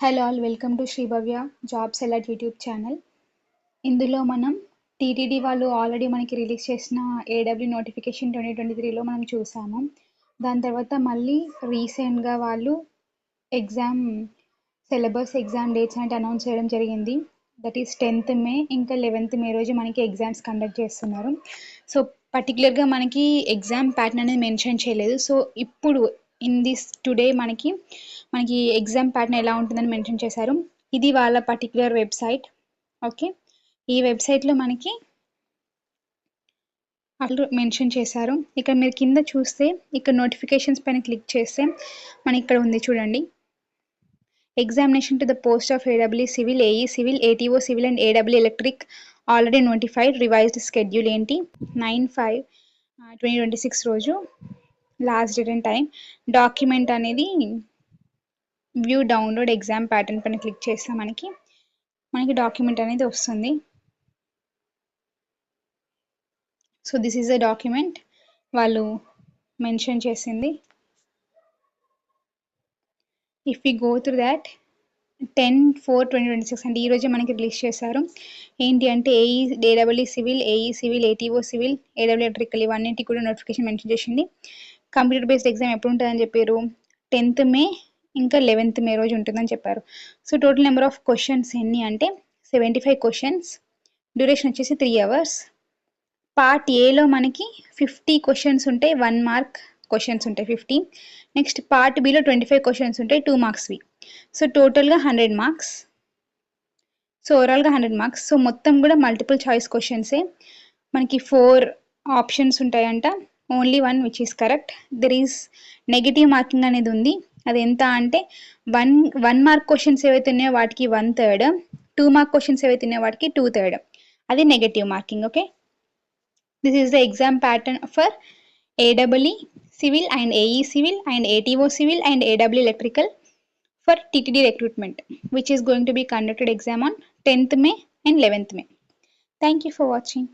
Hello all welcome to Sri Bhavya jobs alert YouTube channel. ఇందులో మనం TTD వాళ్ళు ఆల్రెడీ మనకి రిలీజ్ చేసిన ఏడబ్ల్యూ నోటిఫికేషన్ 2023లో మనం చూసాము. దాని తర్వాత మళ్ళీ రీసెంట్గా వాళ్ళు ఎగ్జామ్ సిలబస్ ఎగ్జామ్ డేట్స్ అంటే అనౌన్స్ చేయడం జరిగింది. దట్ ఈస్ 10th మే ఇంకా 11th మే రోజు మనకి ఎగ్జామ్స్ కండక్ట్ చేస్తున్నారు. సో పర్టికులర్గా మనకి ఎగ్జామ్ ప్యాటర్న్ అనేది మెన్షన్ చేయలేదు. సో ఇప్పుడు ఇన్ దిస్ టుడే మనకి ఎగ్జామ్ ప్యాటర్న్ ఎలా ఉంటుందని మెన్షన్ చేశారు. ఇది వాళ్ళ పర్టికులర్ వెబ్సైట్. ఓకే, ఈ వెబ్సైట్లో మనకి అట్లా మెన్షన్ చేశారు. ఇక్కడ మీరు కింద చూస్తే ఇక్కడ నోటిఫికేషన్స్ పైన క్లిక్ చేస్తే మనకి ఇక్కడ ఉంది చూడండి, examination to the post of AW civil, AE civil, ATO civil and AW electric already notified. Revised schedule ఏంటి 9/5/2026 రోజు last date and time. Document అనేది వ్యూ డౌన్లోడ్ ఎగ్జామ్ ప్యాటర్న్ పైన క్లిక్ చేస్తే మనకి డాక్యుమెంట్ అనేది వస్తుంది. So this is the document వాళ్ళు mention చేసింది. If we go through that 10/4/2026 అంటే ఈరోజే మనకి రిలీజ్ చేశారు. ఏంటి అంటే AE AW civil, AE civil, ATO civil, ఏడబ్ల్యూ electrical ఇవన్నింటి కూడా నోటిఫికేషన్ మెన్షన్ చేసింది. కంప్యూటర్ బేస్డ్ ఎగ్జామ్ ఎప్పుడు ఉంటుందని చెప్పారు, 10th మే ఇంకా 11th మే రోజు ఉంటుందని చెప్పారు. So total number of questions ఎన్ని అంటే 75 క్వశ్చన్స్. డ్యూరేషన్ వచ్చేసి 3 hours. పార్ట్ ఏలో మనకి 50 క్వశ్చన్స్ ఉంటాయి, 1 మార్క్ క్వశ్చన్స్ ఉంటాయి 50. నెక్స్ట్ పార్ట్ బిలో 25 క్వశ్చన్స్ ఉంటాయి, 2 మార్క్స్వి. సో టోటల్గా 100 మార్క్స్. సో ఓవరాల్గా 100 మార్క్స్. సో మొత్తం కూడా మల్టిపుల్ చాయిస్ క్వశ్చన్సే. మనకి 4 ఆప్షన్స్ ఉంటాయంట, only 1 which is correct. There is negative marking అనేది ఉంది. అది ఎంత అంటే 1 మార్క్ క్వశ్చన్స్ ఏవైతే ఉన్నాయో వాటికి 1/3, 2 మార్క్ క్వశ్చన్స్ ఏవైతే ఉన్నాయో వాటికి 2/3. అది negative marking. Okay, this is the exam pattern for AEE Civil and AE Civil and ATO Civil and AW Electrical for TTD recruitment, which is going to be conducted exam on 10th May and 11th May. Thank you for watching.